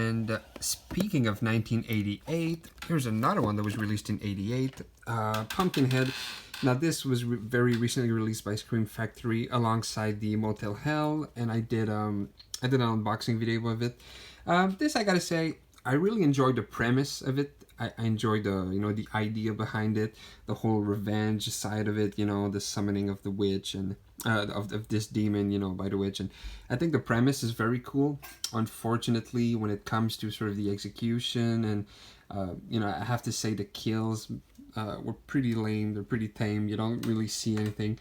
And speaking of 1988, here's another one that was released in 88, Pumpkinhead. Now this was very recently released by Scream Factory alongside the Motel Hell, and I did an unboxing video of it. This, I gotta say, I really enjoyed the premise of it. I enjoyed the idea behind it, the whole revenge side of it, the summoning of the witch and of this demon, by the witch. And I think the premise is very cool. Unfortunately, when it comes to sort of the execution and, I have to say the kills were pretty lame. They're pretty tame. You don't really see anything.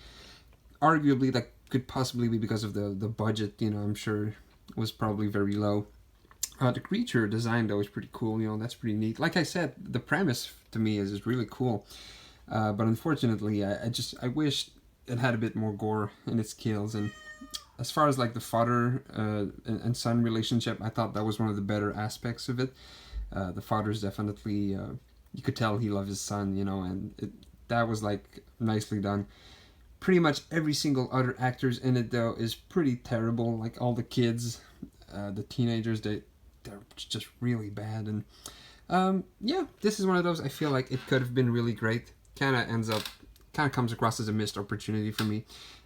Arguably, that could possibly be because of the budget, I'm sure it was probably very low. The creature design, though, is pretty cool. That's pretty neat. Like I said, the premise to me is really cool. But unfortunately, I wish it had a bit more gore in its kills. And as far as like the father and son relationship, I thought that was one of the better aspects of it. The father's definitely, you could tell he loved his son, and that was like nicely done. Pretty much every single other actors in it, though, is pretty terrible. Like all the kids, the teenagers, they're just really bad. And this is one of those I feel like it could have been really great. Kind of comes across as a missed opportunity for me.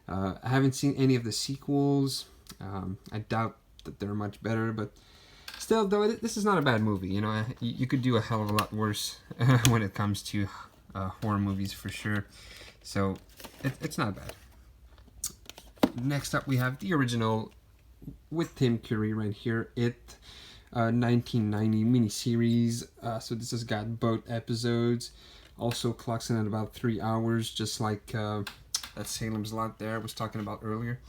I haven't seen any of the sequels. I doubt that they're much better, but still, though, this is not a bad movie. You could do a hell of a lot worse when it comes to horror movies, for sure. So it's not bad. Next up, we have the original with Tim Curry right here. 1990 miniseries. So this has got both episodes. Also clocks in at about 3 hours, just like that Salem's Lot there I was talking about earlier.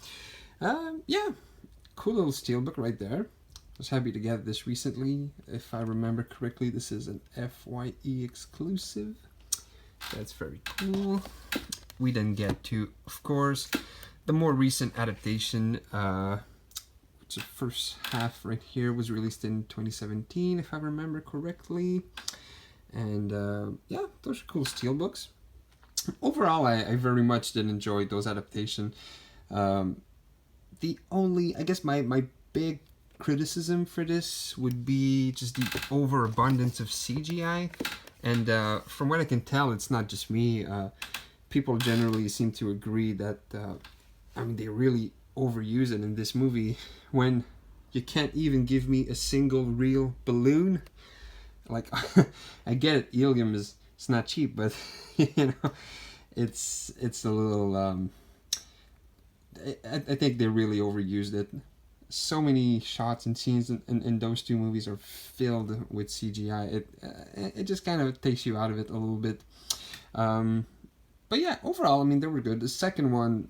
Cool little steelbook right there. I was happy to get this recently. If I remember correctly, this is an FYE exclusive. That's very cool. We then get to, of course, the more recent adaptation. The first half right here was released in 2017, if I remember correctly. And those are cool steelbooks. Overall, I very much did enjoy those adaptations. The only, I guess, my big criticism for this would be just the overabundance of CGI. And from what I can tell, it's not just me. People generally seem to agree that, they really overuse it in this movie when you can't even give me a single real balloon. Like, I get it, helium is it's not cheap, but it's a little I think they really overused it. So many shots and scenes in those two movies are filled with CGI. It just kind of takes you out of it a little bit. But yeah, overall, they were good. The second one,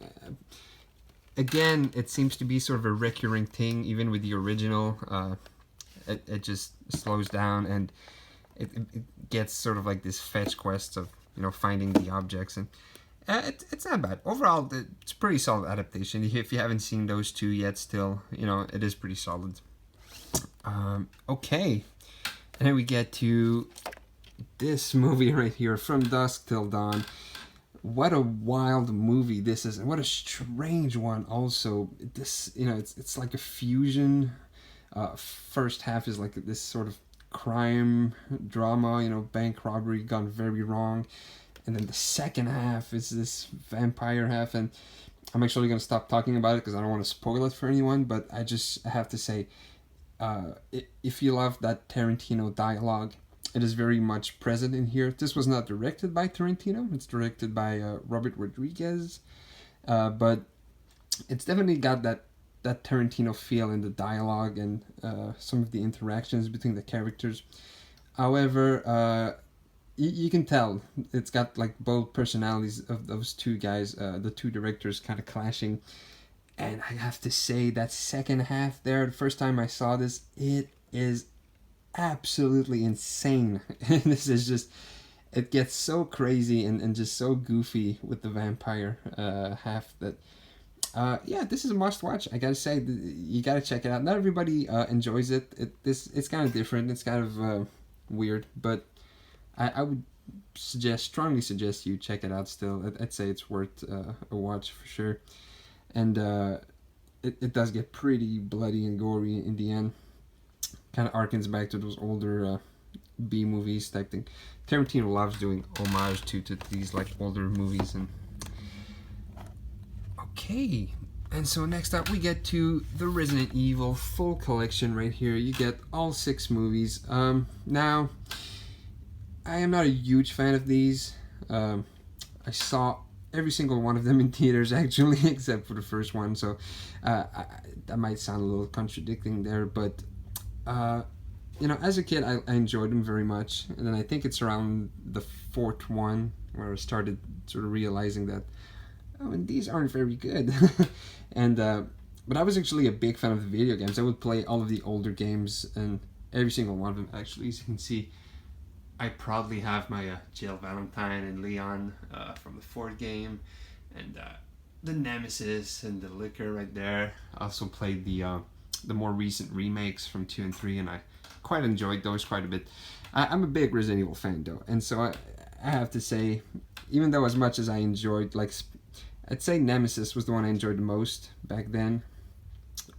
again, it seems to be sort of a recurring thing, even with the original. It just slows down, and it gets sort of like this fetch quest of finding the objects, and it's not bad overall. It's a pretty solid adaptation. If you haven't seen those two yet, still it is pretty solid. Okay, and then we get to this movie right here, From Dusk Till Dawn. What a wild movie this is, and what a strange one also. This, it's like a fusion. First half is like this sort of crime drama, bank robbery gone very wrong. And then the second half is this vampire half, and I'm actually going to stop talking about it because I don't want to spoil it for anyone, but I have to say, if you love that Tarantino dialogue, it is very much present in here. This was not directed by Tarantino. It's directed by Robert Rodriguez. But it's definitely got that Tarantino feel in the dialogue and some of the interactions between the characters. However, you can tell it's got like both personalities of those two guys, the two directors kind of clashing. And I have to say that second half there, the first time I saw this, it is absolutely insane. This is just, it gets so crazy and just so goofy with the vampire half that this is a must watch. I gotta say, you gotta check it out. Not everybody enjoys it. It's kind of different. It's kind of weird, but I would strongly suggest you check it out still. I'd say it's worth a watch for sure. And it does get pretty bloody and gory in the end. kind of harkens back to those older B movies type thing. Tarantino loves doing homage to these like older movies. And okay, and so next up we get to the Resident Evil full collection right here. You get all 6 movies. Now, I am not a huge fan of these. I saw every single one of them in theaters actually, except for the first one. So that might sound a little contradicting there, but you know, as a kid, I enjoyed them very much. And then I think it's around the 4th one where I started sort of realizing that, oh, and these aren't very good. And but I was actually a big fan of the video games. I would play all of the older games, and every single one of them actually, as you can see, I proudly have my Jill Valentine and Leon from the 4th game, and the Nemesis and the Licker right there. I also played the more recent remakes from 2 and 3, and I quite enjoyed those quite a bit. I'm a big Resident Evil fan though, and so I have to say, even though as much as I enjoyed, like, I'd say Nemesis was the one I enjoyed the most back then,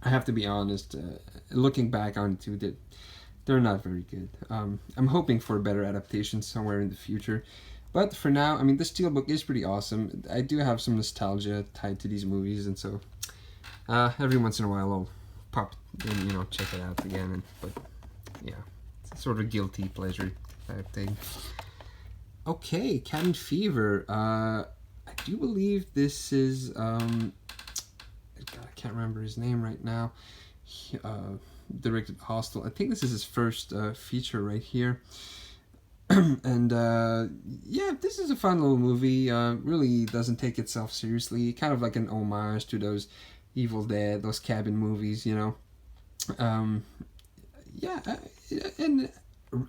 I have to be honest, looking back on it, they're not very good. I'm hoping for a better adaptation somewhere in the future. But for now, I mean, the Steelbook is pretty awesome. I do have some nostalgia tied to these movies, and so every once in a while I'll pop and, you know, check it out again. But yeah, it's sort of a guilty pleasure type thing. Okay, Cabin Fever. I do believe this is God, I can't remember his name right now. Directed Hostel. I think this is his first feature right here. And yeah, this is a fun little movie. Really doesn't take itself seriously. Kind of like an homage to those Evil Dead, those cabin movies, you know. Yeah, and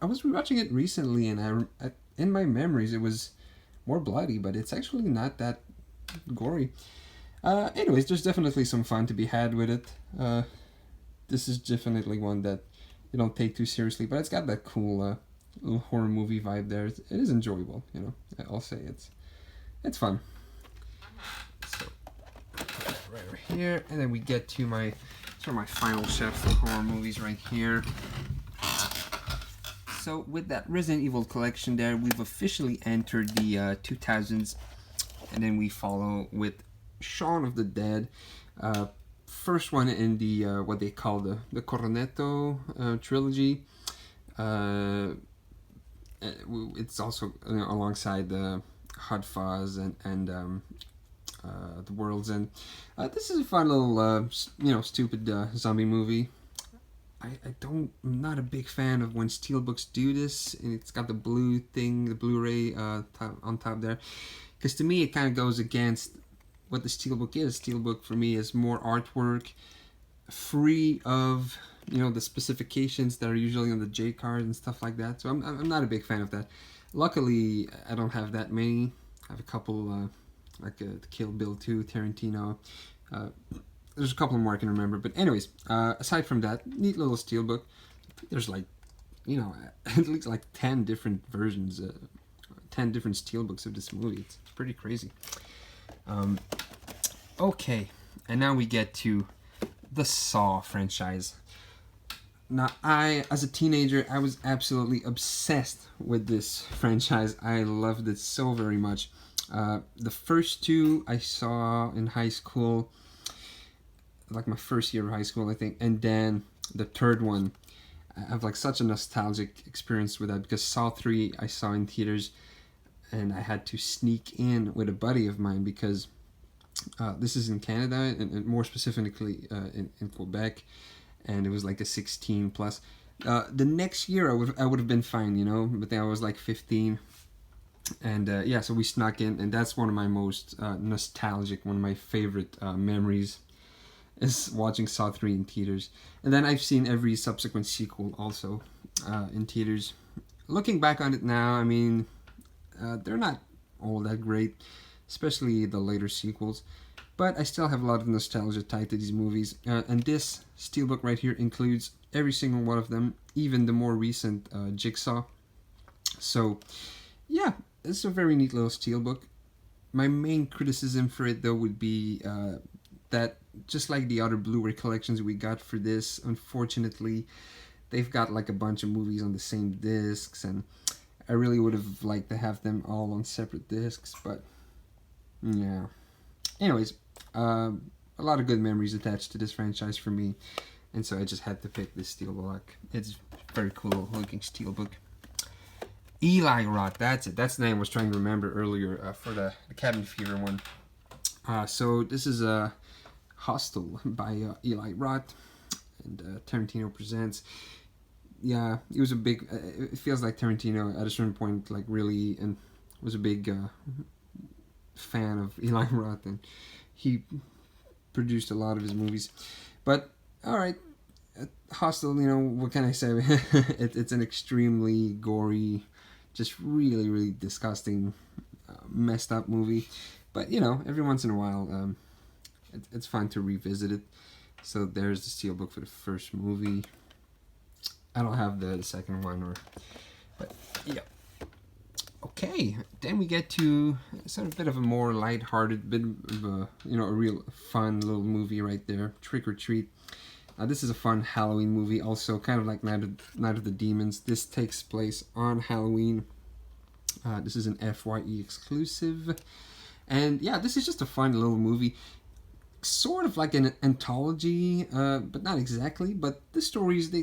I was rewatching it recently, and I in my memories it was more bloody, but it's actually not that gory. Anyways, there's definitely some fun to be had with it. This is definitely one that you don't take too seriously, but it's got that cool little horror movie vibe there. It is enjoyable, you know. I'll say it's fun. So right over here, and then we get to my final shelf of horror movies right here. So with that Resident Evil collection there, we've officially entered the 2000s, and then we follow with Shaun of the Dead. First one in the what they call the Cornetto trilogy. It's also, you know, alongside the Hot Fuzz and the World's End. This is a fun little you know, stupid zombie movie. I'm not a big fan of when Steelbooks do this, and it's got the blue thing, the Blu-ray on top there, because to me it kind of goes against what the Steelbook is. Steelbook for me is more artwork, free of, you know, the specifications that are usually on the J card and stuff like that. So I'm not a big fan of that. Luckily, I don't have that many. I have a couple, like Kill Bill 2, Tarantino. There's a couple more I can remember. But anyways, aside from that, neat little Steelbook. I think there's like, you know, at least like 10 different versions, 10 different Steelbooks of this movie. It's pretty crazy. Okay, and now we get to the Saw franchise. Now, as a teenager, I was absolutely obsessed with this franchise. I loved it so very much. The first 2 I saw in high school, like my first year of high school, I think, and then the 3rd one, I have like such a nostalgic experience with that, because Saw 3 I saw in theaters, and I had to sneak in with a buddy of mine because this is in Canada, and more specifically in Quebec, and it was like a 16 plus. The next year I would have been fine, you know, but then I was like 15, and yeah, so we snuck in, and that's one of my most nostalgic, one of my favorite memories, is watching Saw 3 in theaters. And then I've seen every subsequent sequel also in theaters. Looking back on it now, I mean, they're not all that great, especially the later sequels, but I still have a lot of nostalgia tied to these movies, and this Steelbook right here includes every single one of them, even the more recent Jigsaw. So yeah, it's a very neat little Steelbook. My main criticism for it though would be that, just like the other Blu-ray collections we got for this, unfortunately they've got like a bunch of movies on the same discs, and I really would have liked to have them all on separate discs, but yeah. Anyways, a lot of good memories attached to this franchise for me, and so I just had to pick this Steelbook. It's very cool looking Steelbook. Eli Roth, that's it. That's the name I was trying to remember earlier for the Cabin Fever one. So this is a Hostel by Eli Roth, and Tarantino presents. Yeah, he was a big. It feels like Tarantino at a certain point, like really, and was a big fan of Eli Roth, and he produced a lot of his movies. But all right, Hostel. You know, what can I say? It's an extremely gory, just really, really disgusting, messed up movie. But you know, every once in a while, it's fun to revisit it. So there's the Steelbook for the first movie. I don't have the second one, but yeah. Okay, then we get to sort of a bit of a more light-hearted, bit of a, you know, a real fun little movie right there, Trick or Treat. This is a fun Halloween movie, also kind of like Night of the Demons. This takes place on Halloween. This is an FYE exclusive. And yeah, this is just a fun little movie. Sort of like an anthology, but not exactly. But the stories, they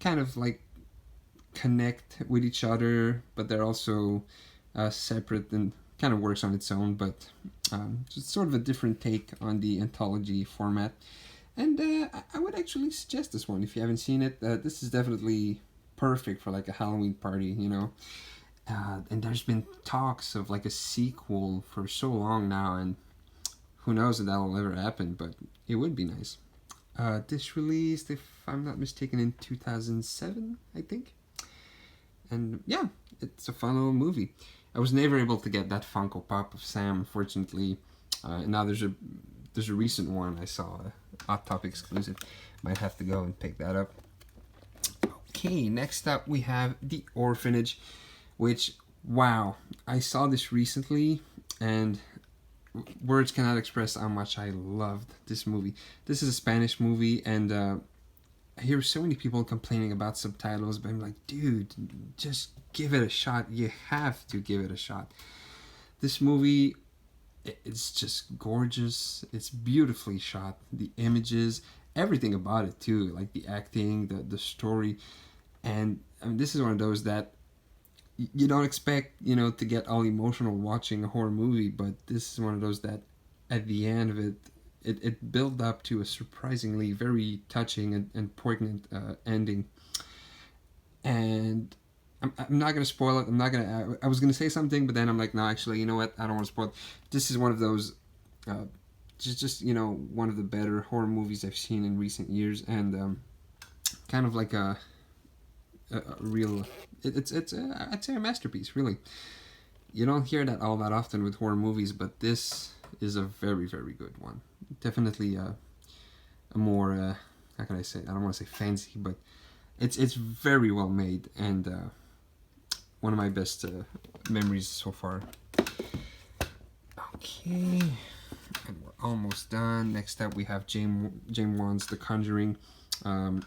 kind of like connect with each other, but they're also separate and kind of works on its own. But it's sort of a different take on the anthology format. And I would actually suggest this one if you haven't seen it. This is definitely perfect for like a Halloween party, you know. And there's been talks of like a sequel for so long now, and who knows if that'll ever happen, but it would be nice. This released, if I'm not mistaken, in 2007, I think. And yeah, it's a fun little movie. I was never able to get that Funko Pop of Sam, unfortunately. And now there's a recent one I saw, a Hot Topic exclusive. Might have to go and pick that up. Okay, next up we have The Orphanage, which, wow, I saw this recently, and words cannot express how much I loved this movie. This is a Spanish movie, and I hear so many people complaining about subtitles, but I'm like, dude, just give it a shot. You have to give it a shot. This movie, it's just gorgeous. It's beautifully shot. The images, everything about it too, like the acting, the story. And I mean, this is one of those that you don't expect, you know, to get all emotional watching a horror movie, but this is one of those that at the end of it built up to a surprisingly very touching and poignant ending. And I'm not going to spoil it. I was going to say something, but then I'm like, no, actually, you know what? I don't want to spoil it. This is one of those, just you know, one of the better horror movies I've seen in recent years, and kind of like a real, it's I'd say a masterpiece, really. You don't hear that all that often with horror movies, but this is a very, very good one. Definitely a more, how can I say, I don't want to say fancy, but it's very well made, and one of my best memories so far. Okay, and we're almost done. Next up we have James Wan's The Conjuring.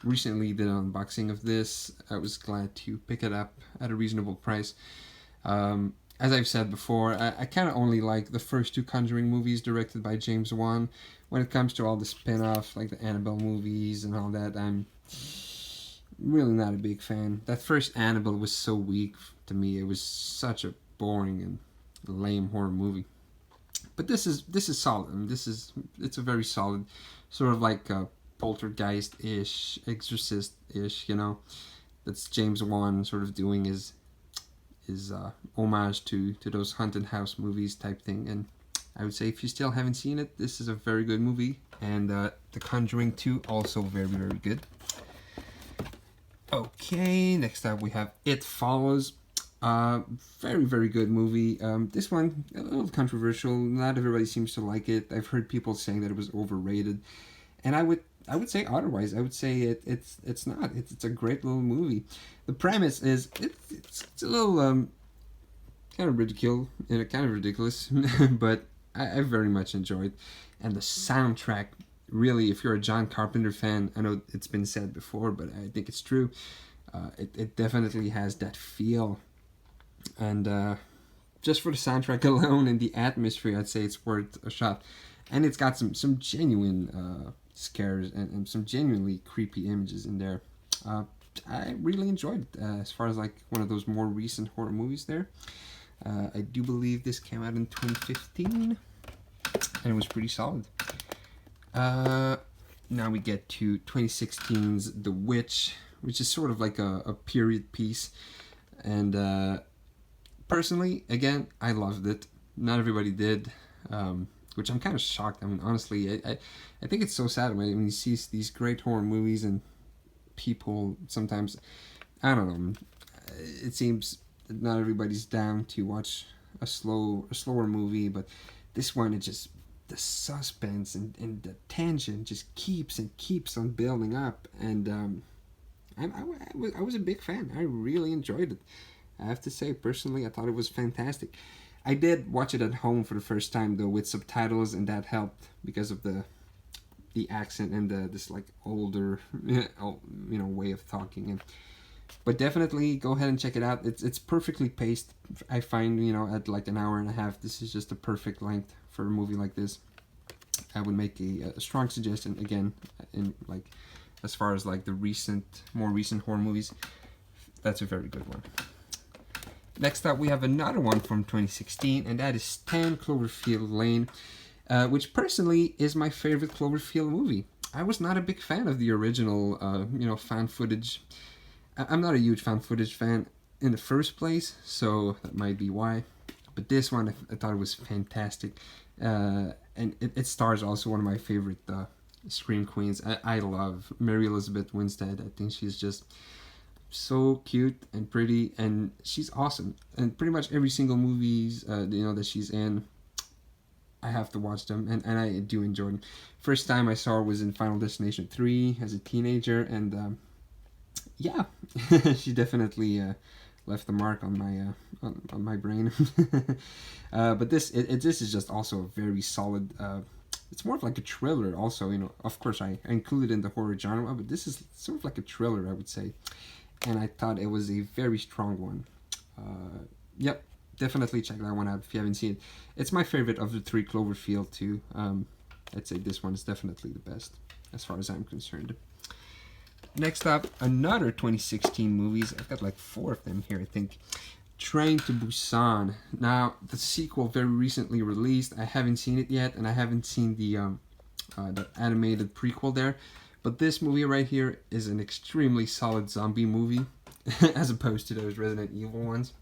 Recently did an unboxing of this. I was glad to pick it up at a reasonable price. As I've said before, I kind of only like the first two Conjuring movies directed by James Wan. When it comes to all the spin-offs, like the Annabelle movies and all that, I'm really not a big fan. That first Annabelle was so weak to me. It was such a boring and lame horror movie. But this is solid. I mean, it's a very solid, sort of like Poltergeist-ish, Exorcist-ish, you know. That's James Wan sort of doing his homage to those haunted house movies type thing. And I would say if you still haven't seen it, this is a very good movie. And The Conjuring 2, also very, very good. Okay, next up we have It Follows. Very, very good movie. This one, a little controversial. Not everybody seems to like it. I've heard people saying that it was overrated. And I would say otherwise. I would say it's not. It's a great little movie. The premise is it's a little kind of ridiculous, but I very much enjoyed. And the soundtrack really, if you're a John Carpenter fan, I know it's been said before, but I think it's true. It definitely has that feel. And just for the soundtrack alone and the atmosphere, I'd say it's worth a shot. And it's got some genuine scares and some genuinely creepy images in there. I really enjoyed it as far as like one of those more recent horror movies there. I do believe this came out in 2015 and it was pretty solid. Now we get to 2016's The Witch, which is sort of like a period piece. And personally, again, I loved it. Not everybody did, which I'm kind of shocked. I mean, honestly, I think it's so sad when you see these great horror movies and people sometimes, I don't know, it seems that not everybody's down to watch a slower movie, but this one, it just, the suspense and the tension just keeps on building up, and I was a big fan. I really enjoyed it. I have to say, personally, I thought it was fantastic. I did watch it at home for the first time though with subtitles, and that helped because of the accent and this like older way of talking. But definitely go ahead and check it out. It's perfectly paced. I find at like an hour and a half, this is just a perfect length for a movie like this. I would make a strong suggestion again, in like as far as like the more recent horror movies. That's a very good one. Next up, we have another one from 2016, and that is 10 Cloverfield Lane, which personally is my favorite Cloverfield movie. I was not a big fan of the original, fan footage. I'm not a huge fan footage fan in the first place, so that might be why. But this one, I thought it was fantastic. And it stars also one of my favorite Scream Queens. I love Mary Elizabeth Winstead. I think she's just so cute and pretty, and she's awesome. And pretty much every single movies that she's in, I have to watch them, and I do enjoy them. First time I saw her was in Final Destination 3 as a teenager, and yeah, she definitely left the mark on my brain. But this is just also a very solid. It's more of like a thriller. Also, of course, I included in the horror genre, but this is sort of like a thriller, I would say. And I thought it was a very strong one. Yep, definitely check that one out if you haven't seen it. It's my favorite of the 3 Cloverfield too. I'd say this one is definitely the best as far as I'm concerned. Next up, another 2016 movies. I've got like 4 of them here, I think. Train to Busan. Now, the sequel very recently released. I haven't seen it yet, and I haven't seen the animated prequel there. But this movie right here is an extremely solid zombie movie, as opposed to those Resident Evil ones.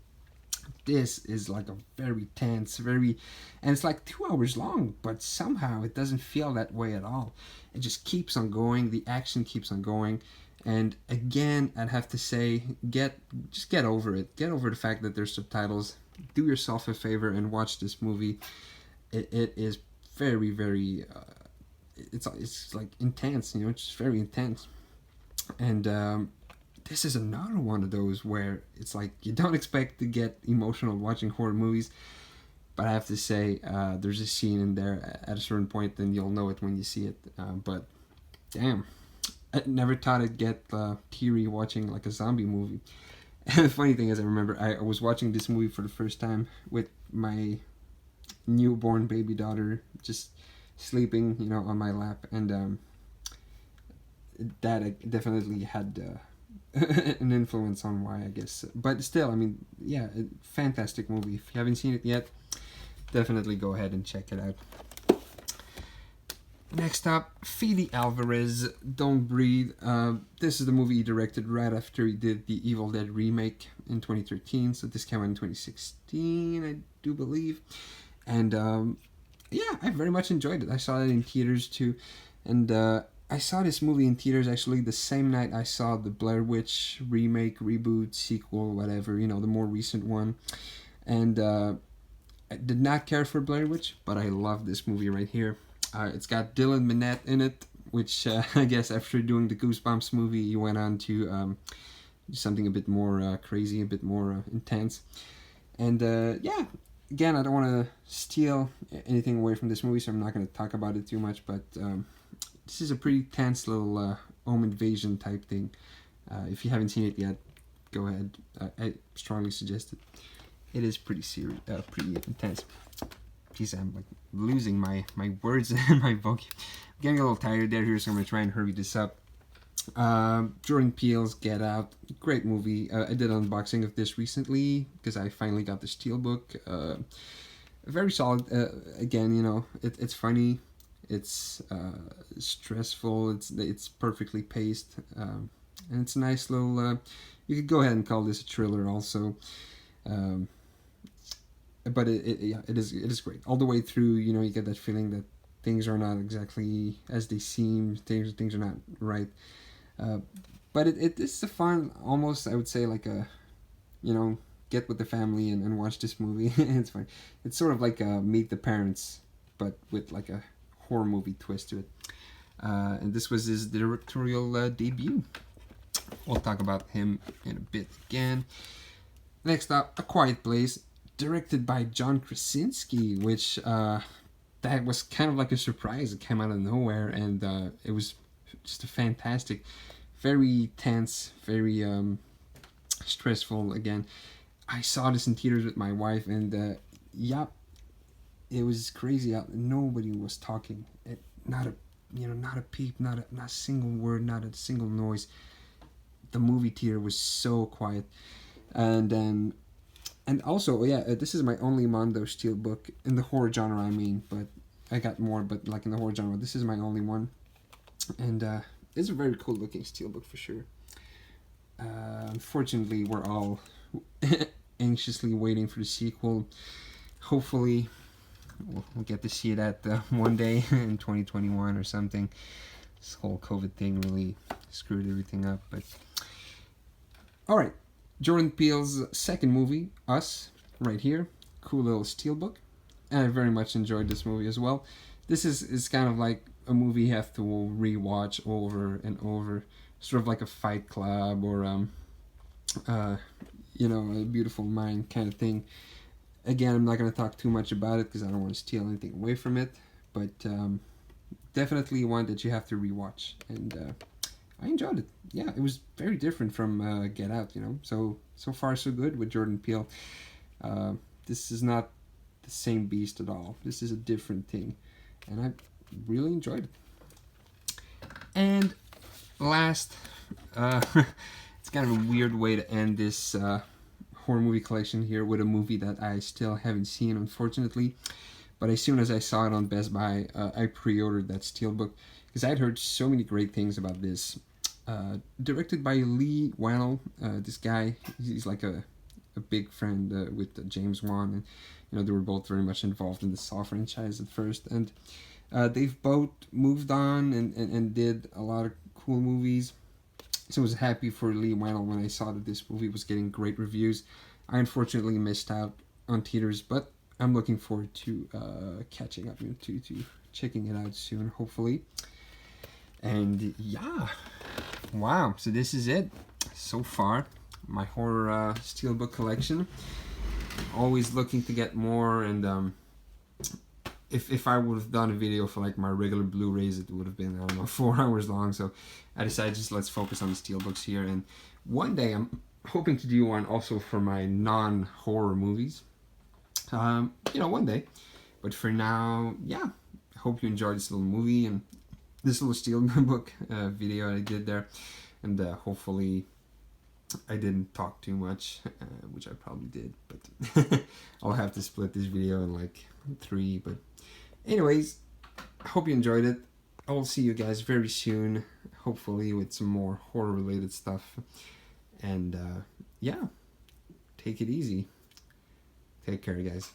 This is like a very tense, and it's like 2 hours long, but somehow it doesn't feel that way at all. It just keeps on going. The action keeps on going. And again, I'd have to say, just get over it. Get over the fact that there's subtitles. Do yourself a favor and watch this movie. It is very, very... It's like intense, it's just very intense. And this is another one of those where it's like you don't expect to get emotional watching horror movies, but I have to say there's a scene in there at a certain point, and you'll know it when you see it. But damn, I never thought I'd get teary watching like a zombie movie. And the funny thing is, I remember I was watching this movie for the first time with my newborn baby daughter, just sleeping, on my lap, and that definitely had an influence on why, I guess. But still, I mean, yeah, fantastic movie. If you haven't seen it yet, definitely go ahead and check it out. Next up, Fede Alvarez, Don't Breathe. This is the movie he directed right after he did the Evil Dead remake in 2013. So this came out in 2016, I do believe. And yeah, I very much enjoyed it. I saw it in theaters too. And I saw this movie in theaters actually the same night I saw the Blair Witch remake, reboot, sequel, whatever, the more recent one. And I did not care for Blair Witch, but I love this movie right here. It's got Dylan Minnette in it, which I guess after doing the Goosebumps movie, he went on to do something a bit more crazy, a bit more intense. And yeah, again, I don't want to steal anything away from this movie, so I'm not going to talk about it too much, but this is a pretty tense little home invasion type thing. If you haven't seen it yet, go ahead. I strongly suggest it. It is pretty serious, pretty intense. Jeez, I'm like losing my words and my vocab. I'm getting a little tired there here, so I'm gonna try and hurry this up. Jordan Peele's Get Out, great movie. I did an unboxing of this recently because I finally got the Steelbook. Very solid. Again, you know, it's funny, it's stressful, it's perfectly paced, and it's a nice little. You could go ahead and call this a thriller also. But it is great all the way through. You know, you get that feeling that things are not exactly as they seem. Things are not right. But it's a fun, almost I would say like a, you know, get with the family and watch this movie. It's fun. It's sort of like a Meet the Parents, but with like a horror movie twist to it. And this was his directorial debut. We'll talk about him in a bit again. Next up, A Quiet Place, directed by John Krasinski, which that was kind of like a surprise. It came out of nowhere, and it was just a fantastic, very tense, very stressful. Again, I saw this in theaters with my wife, and yeah, it was crazy. Nobody was talking. Not a peep, not a single word, not a single noise. The movie theater was so quiet, and also, yeah, this is my only Mondo Steelbook in the horror genre. I mean, but I got more, but like in the horror genre, this is my only one, and it's a very cool looking Steelbook for sure. Unfortunately, we're all anxiously waiting for the sequel. Hopefully, we'll get to see that one day in 2021 or something. This whole COVID thing really screwed everything up, but all right. Jordan Peele's second movie, Us, right here. Cool little Steelbook. And I very much enjoyed this movie as well. This is kind of like a movie you have to rewatch over and over. Sort of like a Fight Club or, you know, A Beautiful Mind kind of thing. Again, I'm not going to talk too much about it because I don't want to steal anything away from it. But definitely one that you have to rewatch. And I enjoyed it. Yeah, it was very different from Get Out, you know. So far so good with Jordan Peele. This is not the same beast at all. This is a different thing, and I really enjoyed it. And last, it's kind of a weird way to end this horror movie collection here with a movie that I still haven't seen, unfortunately. But as soon as I saw it on Best Buy, I pre-ordered that Steelbook because I'd heard so many great things about this. Directed by Lee Wannell. This guy, he's like a big friend with James Wan, and you know, they were both very much involved in the Saw franchise at first, and they've both moved on and did a lot of cool movies. So I was happy for Lee Wannell when I saw that this movie was getting great reviews. I unfortunately missed out on theaters, but I'm looking forward to catching up, to checking it out soon, hopefully. And yeah, wow, so this is it so far, my horror Steelbook collection. Always looking to get more, and if I would have done a video for like my regular Blu-rays, it would have been, I don't know, 4 hours long. So I decided just let's focus on the Steelbooks here, and one day I'm hoping to do one also for my non-horror movies. You know, one day. But for now, yeah, I hope you enjoyed this little movie and this little Steelbook video I did there, and hopefully I didn't talk too much, which I probably did, but I'll have to split this video in like 3. But anyways, I hope you enjoyed it. I will see you guys very soon, hopefully with some more horror related stuff. And yeah, take it easy. Take care, guys.